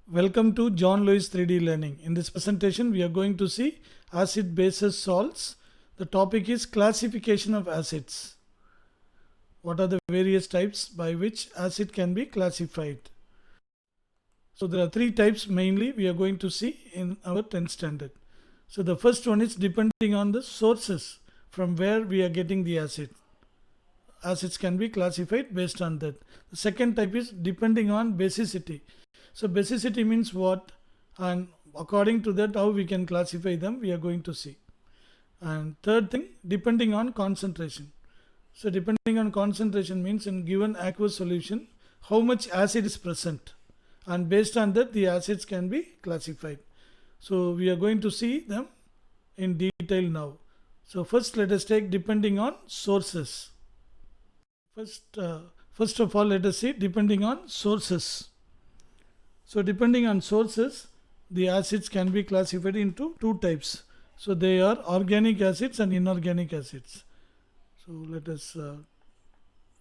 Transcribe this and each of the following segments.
Welcome to John Lewis 3D Learning. In this presentation, we are going to see acid bases salts. The topic is classification of acids. What are the various types by which acid can be classified? So there are three types mainly we are going to see in our 10th standard. So the first one is depending on the sources from where we are getting the acid. Acids can be classified based on that. The second type is depending on basicity. So basicity means what, and according to that how we can classify them we are going to see. And third thing, depending on concentration. So depending on concentration means in given aqueous solution how much acid is present, and based on that the acids can be classified. So we are going to see them in detail now. So first let us take depending on sources. First of all, let us see depending on sources. So depending on sources, the acids can be classified into two types. So they are organic acids and inorganic acids. So let us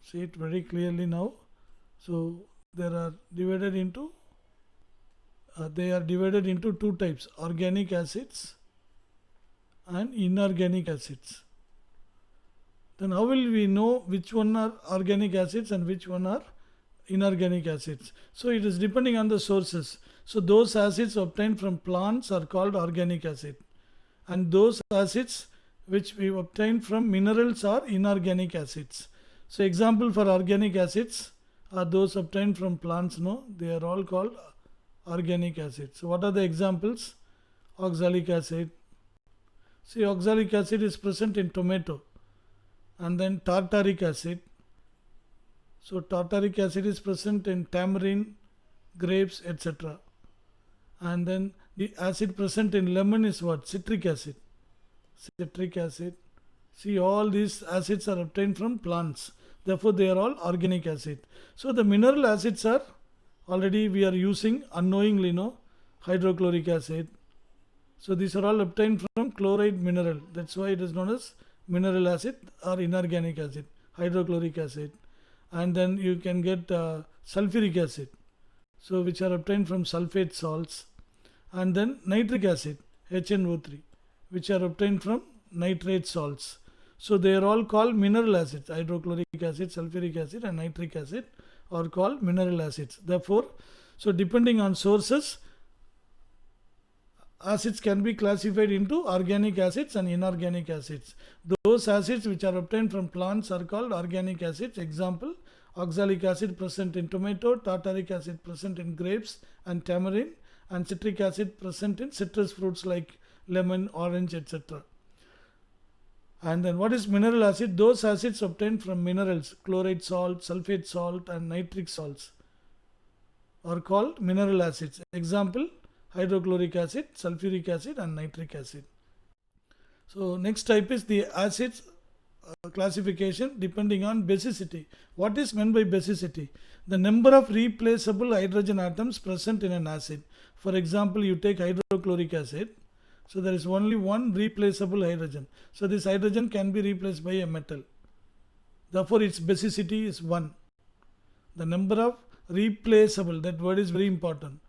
see it very clearly now. So they are divided into two types: organic acids and inorganic acids. Then how will we know which one are organic acids and which one are inorganic acids? So it is depending on the sources. So those acids obtained from plants are called organic acid, and those acids which we obtain from minerals are inorganic acids. So example for organic acids are those obtained from plants. No, they are all called organic acids. So what are the examples? Oxalic acid. See, oxalic acid is present in tomato. And then tartaric acid. So tartaric acid is present in tamarind, grapes, etc. And then the acid present in lemon is what? Citric acid. Citric acid. See, all these acids are obtained from plants. Therefore, they are all organic acid. So the mineral acids are already we are using unknowingly, no? Hydrochloric acid. So these are all obtained from chloride mineral. That's why it is known as mineral acid or inorganic acid, hydrochloric acid. And then you can get sulfuric acid, so which are obtained from sulfate salts. And then nitric acid, HNO3, which are obtained from nitrate salts. So they are all called mineral acids. Hydrochloric acid, sulfuric acid and nitric acid are called mineral acids. Therefore, so depending on sources, acids can be classified into organic acids and inorganic acids. Those acids which are obtained from plants are called organic acids. Example, oxalic acid present in tomato, tartaric acid present in grapes and tamarind, and citric acid present in citrus fruits like lemon, orange, etc. And then what is mineral acid? Those acids obtained from minerals, chloride salt, sulfate salt and nitric salts are called mineral acids. Example, hydrochloric acid, sulfuric acid and nitric acid. So next type is the acids classification depending on basicity. What is meant by basicity? The number of replaceable hydrogen atoms present in an acid. For example, you take hydrochloric acid. So there is only one replaceable hydrogen. So this hydrogen can be replaced by a metal. Therefore its basicity is 1. The number of replaceable, that word is very important.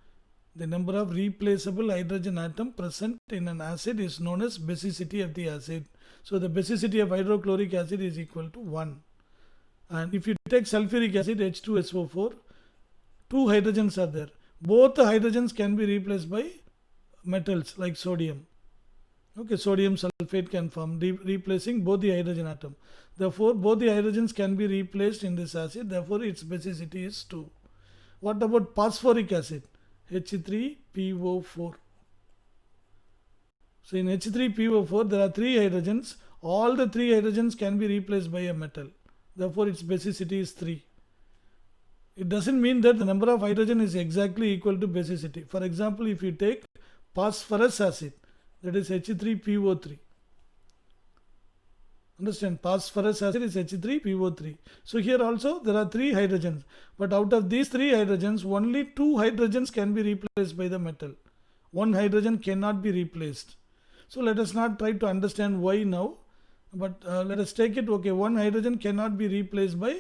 The number of replaceable hydrogen atom present in an acid is known as basicity of the acid. So the basicity of hydrochloric acid is equal to 1. And if you take sulfuric acid, H2SO4, 2 hydrogens are there. Both the hydrogens can be replaced by metals like sodium. Okay, sodium sulfate can form, replacing both the hydrogen atom. Therefore, both the hydrogens can be replaced in this acid. Therefore, its basicity is 2. What about phosphoric acid? H3PO4. So in H3PO4 there are 3 hydrogens. All the 3 hydrogens can be replaced by a metal. Therefore its basicity is 3. It doesn't mean that the number of hydrogen is exactly equal to basicity. For example, if you take phosphorus acid, that is H3PO3. Understand, phosphorus acid is H3PO3. So here also there are 3 hydrogens, but out of these 3 hydrogens only 2 hydrogens can be replaced by the metal. 1 hydrogen cannot be replaced. So let us not try to understand why now, but let us take it, okay, 1 hydrogen cannot be replaced by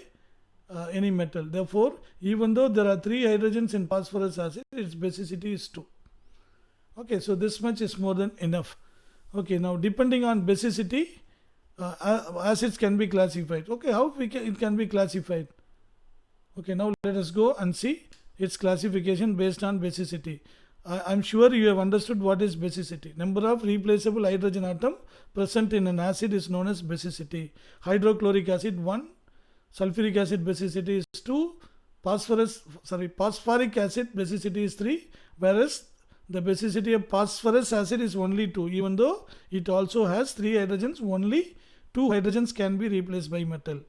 any metal. Therefore, even though there are 3 hydrogens in phosphorus acid, its basicity is 2. Okay, so this much is more than enough. Okay, now depending on basicity, acids can be classified. Okay, how it can be classified? Okay, now let us go and see its classification based on basicity. I'm sure you have understood what is basicity. Number of replaceable hydrogen atom present in an acid is known as basicity. Hydrochloric acid 1, sulfuric acid basicity is 2, phosphoric acid basicity is 3, whereas the basicity of phosphorus acid is only 2. Even though it also has 3 hydrogens, only 2 hydrogens can be replaced by metal.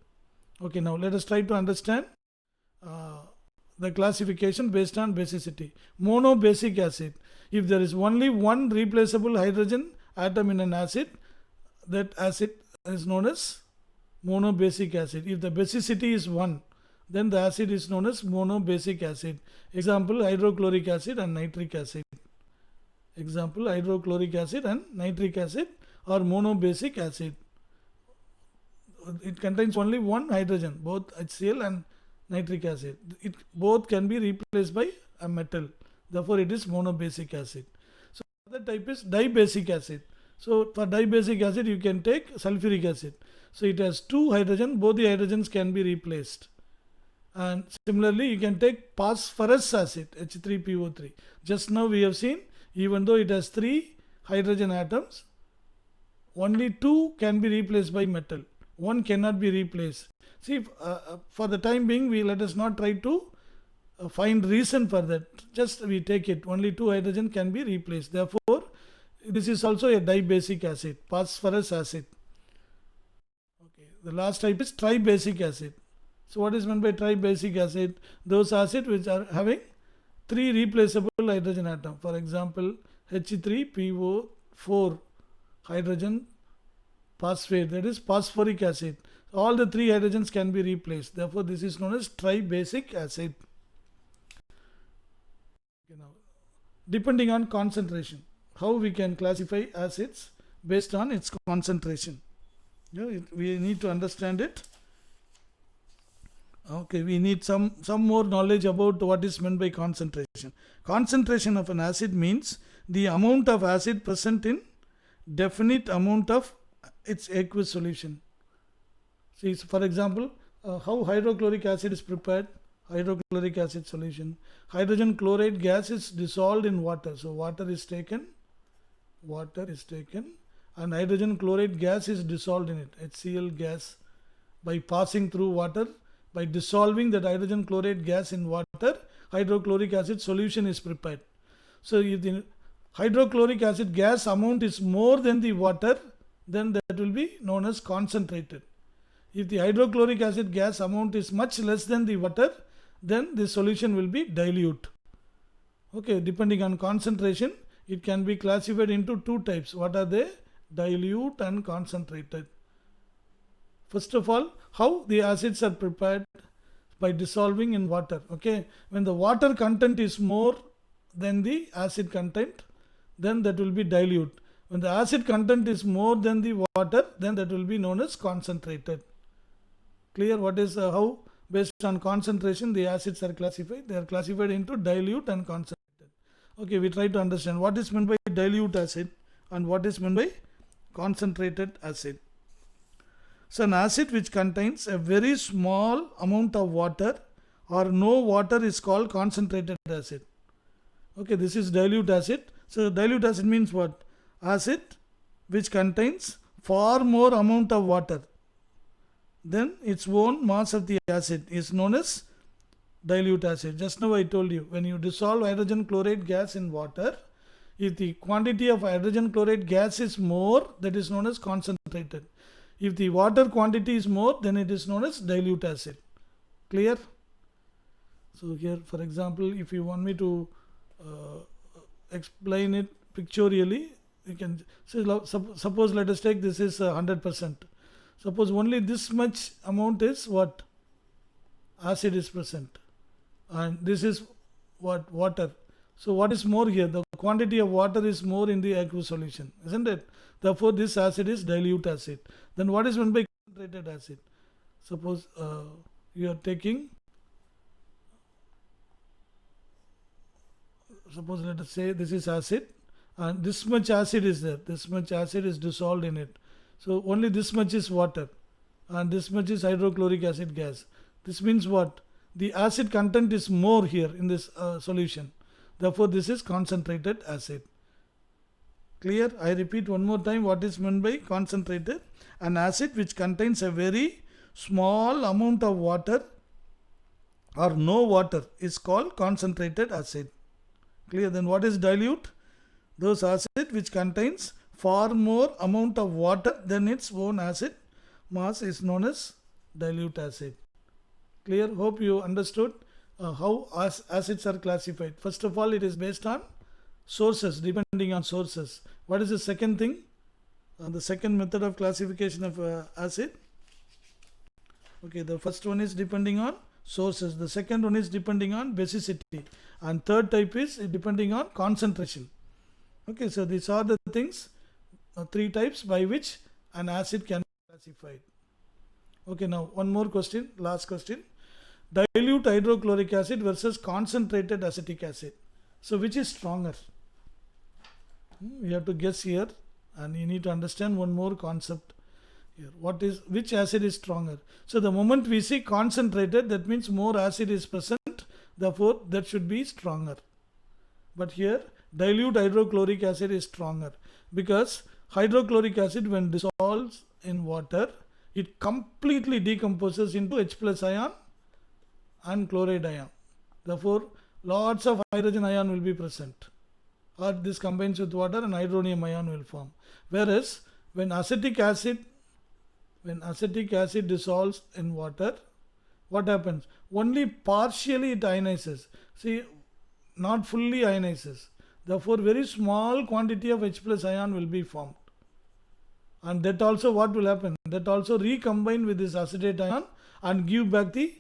Okay, now let us try to understand the classification based on basicity. Monobasic acid. If there is only one replaceable hydrogen atom in an acid, that acid is known as monobasic acid. If the basicity is 1, then the acid is known as monobasic acid. Example, hydrochloric acid and nitric acid. Example, hydrochloric acid and nitric acid are monobasic acid. It contains only one hydrogen, both HCl and nitric acid. It both can be replaced by a metal. Therefore, it is monobasic acid. So, other type is dibasic acid. So, for dibasic acid, you can take sulfuric acid. So, it has 2 hydrogen. Both the hydrogens can be replaced. And similarly, you can take phosphorus acid, H3PO3. Just now we have seen, even though it has 3 hydrogen atoms, only 2 can be replaced by metal. 1 cannot be replaced. See, for the time being, let us not try to find reason for that. Just we take it. Only 2 hydrogen can be replaced. Therefore, this is also a dibasic acid, phosphorus acid. Okay. The last type is tribasic acid. So, what is meant by tribasic acid? Those acids which are having 3 replaceable hydrogen atoms. For example, H3PO4 hydrogen phosphate, that is phosphoric acid. All the 3 hydrogens can be replaced. Therefore, this is known as tribasic acid. Okay, now, depending on concentration, how we can classify acids based on its concentration. We need to understand it. Okay, we need some more knowledge about what is meant by concentration. Concentration of an acid means the amount of acid present in definite amount of its aqueous solution. See, for example, how hydrochloric acid is prepared. Hydrochloric acid solution. Hydrogen chloride gas is dissolved in water. So, water is taken and hydrogen chloride gas is dissolved in it. HCl gas, by passing through water, by dissolving that hydrogen chloride gas in water, hydrochloric acid solution is prepared. So, if the hydrochloric acid gas amount is more than the water, then that will be known as concentrated. If the hydrochloric acid gas amount is much less than the water, then the solution will be dilute. Okay, depending on concentration, it can be classified into 2 types. What are they? Dilute and concentrated. First of all, how the acids are prepared? By dissolving in water. Okay, when the water content is more than the acid content, then that will be dilute. When the acid content is more than the water, then that will be known as concentrated. Clear what is how based on concentration the acids are classified? They are classified into dilute and concentrated. Okay, we try to understand what is meant by dilute acid and what is meant by concentrated acid. So, an acid which contains a very small amount of water or no water is called concentrated acid. Okay, this is dilute acid. So, dilute acid means what? Acid which contains far more amount of water than its own mass of the acid is known as dilute acid. Just now I told you, when you dissolve hydrogen chloride gas in water, if the quantity of hydrogen chloride gas is more, that is known as concentrated. If the water quantity is more, then it is known as dilute acid. Clear? So here, for example, if you want me to explain it pictorially, you can say, suppose let us take this is 100%. Suppose only this much amount is what? Acid is present. And this is what? Water. So what is more here? The quantity of water is more in the aqueous solution, isn't it? Therefore, this acid is dilute acid. Then what is meant by concentrated acid? Suppose you are taking, suppose let us say this is acid and this much acid is there, this much acid is dissolved in it. So only this much is water and this much is hydrochloric acid gas. This means what? The acid content is more here in this solution. Therefore this is concentrated acid. Clear? I repeat one more time what is meant by concentrated. An acid which contains a very small amount of water or no water is called concentrated acid. Clear? Then what is dilute? Those acid which contains far more amount of water than its own acid mass is known as dilute acid. Clear? Hope you understood how acids are classified. First of all, it is based on sources, depending on sources. What is the second thing? The second method of classification of acid. Okay, the first one is depending on sources. The second one is depending on basicity. And third type is depending on concentration. Okay, so these are the things, three types by which an acid can be classified. Okay, now one more question, last question. Dilute hydrochloric acid versus concentrated acetic acid. So which is stronger? You have to guess here, and you need to understand one more concept here. Which acid is stronger? So the moment we see concentrated, that means more acid is present, therefore that should be stronger. But here dilute hydrochloric acid is stronger because hydrochloric acid, when dissolves in water, it completely decomposes into H plus ion and chloride ion. Therefore lots of hydrogen ion will be present, or this combines with water and hydronium ion will form. Whereas when acetic acid dissolves in water, what happens? Only partially it ionizes. See, not fully ionizes. Therefore very small quantity of H plus ion will be formed. And that also what will happen? That also recombine with this acetate ion and give back the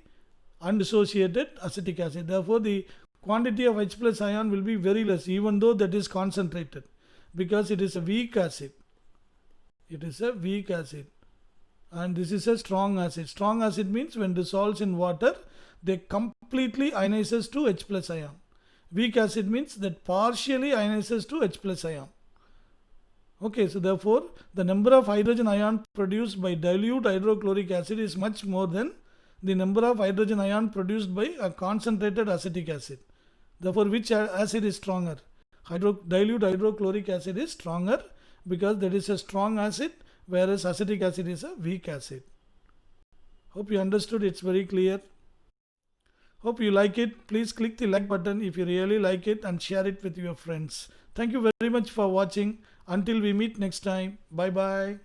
undissociated acetic acid. Therefore the quantity of H plus ion will be very less, even though that is concentrated, because it is a weak acid. It is a weak acid. And this is a strong acid. Strong acid means when dissolves in water, they completely ionizes to H plus ion. Weak acid means that partially ionizes to H plus ion. Okay, so therefore the number of hydrogen ion produced by dilute hydrochloric acid is much more than the number of hydrogen ion produced by a concentrated acetic acid. Therefore which acid is stronger? Dilute hydrochloric acid is stronger because that is a strong acid, whereas acetic acid is a weak acid. Hope you understood. It's very clear. Hope you like it. Please click the like button if you really like it and share it with your friends. Thank you very much for watching. Until we meet next time. Bye bye.